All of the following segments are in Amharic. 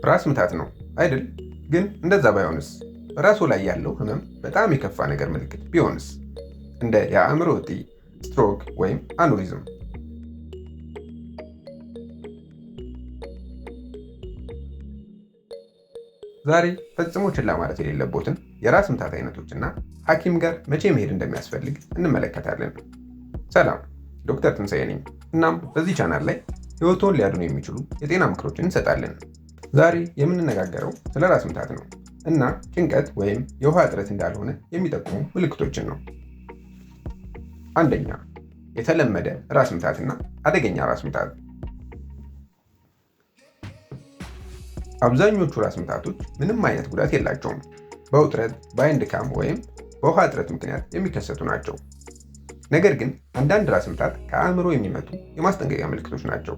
ራስ ምታት ነው አይደል? ግን እንደዛ ባይሆንስ? ራሱ ላይ ያለው ህመም በጣም የከፋ ነገር ምልክት ቢሆንስ? እንደ የአእምሮ እጢ፣ ስትሮክ ወይም አኑሪዝም። ዛሬ ፈጽሞ ችላ ማለት የሌለቦትን የራስ ምታት አይነቶችና ሐኪም ጋር መቼ መሄድ እንደሚያስፈልግ እንመለከታለን። ሰላም፣ ዶክተር ትንሳኤ ነኝ። እናም በዚህ ቻናል ላይ ህይወቶን ሊያድኑ የሚችሉ የጤና ምክሮችን እንሰጣለን። ዛሬ የምንነጋገረው ስለ ራስ ምታት ነው እና ጭንቀት ወይም የውሃ እጥረት እንዳልሆነ የሚጠቁሙ ምልክቶችን ነው። አንደኛ፣ የተለመደ ራስ ምታትና አደገኛ ራስ ምታት። አብዛኞቹ ራስ ምታቶች ምንም አይነት ጉዳት የላቸውም። በውጥረት፣ በአይን ድካም ወይም በውሃ እጥረት ምክንያት የሚከሰቱ ናቸው። ነገር ግን አንዳንድ ራስ ምታት ከአእምሮ የሚመጡ የማስጠንቀቂያ ምልክቶች ናቸው።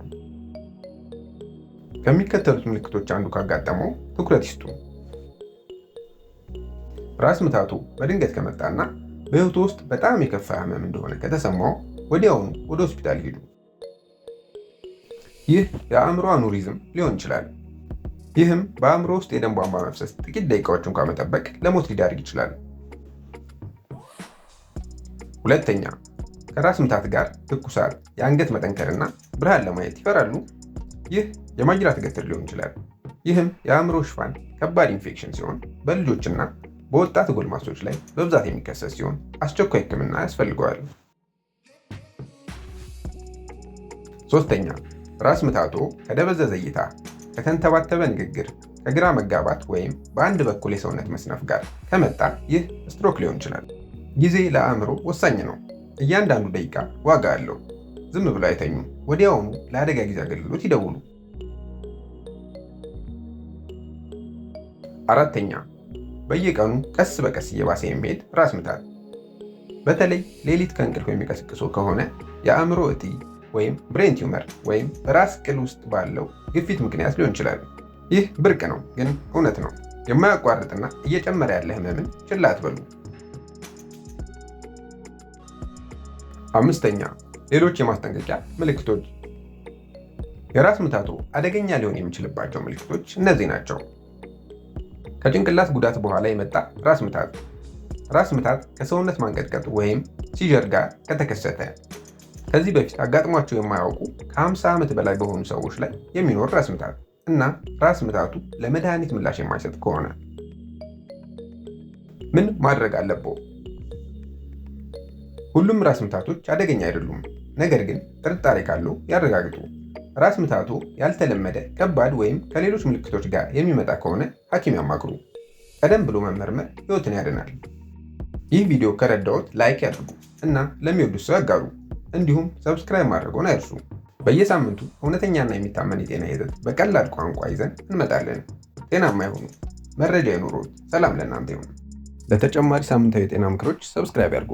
ከሚከተሉት ምልክቶች አንዱ ካጋጠመው ትኩረት ይስጡ። ራስ ምታቱ በድንገት ከመጣና በሕይወቱ ውስጥ በጣም የከፋ ህመም እንደሆነ ከተሰማው ወዲያውኑ ወደ ሆስፒታል ሂዱ። ይህ የአእምሮ አኑሪዝም ሊሆን ይችላል። ይህም በአእምሮ ውስጥ የደም ቧንቧ መፍሰስ ጥቂት ደቂቃዎች እንኳ መጠበቅ ለሞት ሊዳርግ ይችላል። ሁለተኛ፣ ከራስ ምታት ጋር ትኩሳት፣ የአንገት መጠንከርና ብርሃን ለማየት ይፈራሉ። ይህ የማጅራት ገትር ሊሆን ይችላል። ይህም የአእምሮ ሽፋን ከባድ ኢንፌክሽን ሲሆን በልጆችና በወጣት ጎልማሶች ላይ በብዛት የሚከሰት ሲሆን አስቸኳይ ሕክምና ያስፈልገዋል። ሶስተኛ፣ ራስ ምታቶ ከደበዘዘ እይታ፣ ከተንተባተበ ንግግር፣ ከግራ መጋባት ወይም በአንድ በኩል የሰውነት መስነፍ ጋር ከመጣ ይህ ስትሮክ ሊሆን ይችላል። ጊዜ ለአእምሮ ወሳኝ ነው። እያንዳንዱ ደቂቃ ዋጋ አለው። ዝም ብሎ አይተኙ። ወዲያውኑ ለአደጋ ጊዜ አገልግሎት ይደውሉ። አራተኛ፣ በየቀኑ ቀስ በቀስ እየባሰ የሚሄድ ራስ ምታት። በተለይ ሌሊት ከእንቅልፍ የሚቀሰቅሱ ከሆነ የአእምሮ እጢ ወይም ብሬን ቲዩመር ወይም በራስ ቅል ውስጥ ባለው ግፊት ምክንያት ሊሆን ይችላል። ይህ ብርቅ ነው፣ ግን እውነት ነው። የማያቋርጥና እየጨመረ ያለ ህመምን ችላ አትበሉ። አምስተኛ፣ ሌሎች የማስጠንቀቂያ ምልክቶች። የራስ ምታቱ አደገኛ ሊሆን የሚችልባቸው ምልክቶች እነዚህ ናቸው። ከጭንቅላት ጉዳት በኋላ የመጣ ራስ ምታት። ራስ ምታት ከሰውነት ማንቀጥቀጥ ወይም ሲጀር ጋር ከተከሰተ። ከዚህ በፊት አጋጥሟቸው የማያውቁ ከ50 ዓመት በላይ በሆኑ ሰዎች ላይ የሚኖር ራስ ምታት እና ራስ ምታቱ ለመድኃኒት ምላሽ የማይሰጥ ከሆነ ምን ማድረግ አለብዎ? ሁሉም ራስ ምታቶች አደገኛ አይደሉም። ነገር ግን ጥርጣሬ ካለው ያረጋግጡ። ራስ ምታቱ ያልተለመደ፣ ከባድ ወይም ከሌሎች ምልክቶች ጋር የሚመጣ ከሆነ ሐኪም ያማክሩ። ቀደም ብሎ መመርመር ሕይወትን ያድናል። ይህ ቪዲዮ ከረዳዎት ላይክ ያድርጉ እና ለሚወዱት ሰው ያጋሩ። እንዲሁም ሰብስክራይብ ማድረግዎን አይርሱ። በየሳምንቱ እውነተኛና የሚታመን የጤና ይዘት በቀላል ቋንቋ ይዘን እንመጣለን። ጤናማ ይሁኑ፣ መረጃ ይኑሮት። ሰላም ለእናንተ ይሁን። ለተጨማሪ ሳምንታዊ የጤና ምክሮች ሰብስክራይብ ያድርጉ።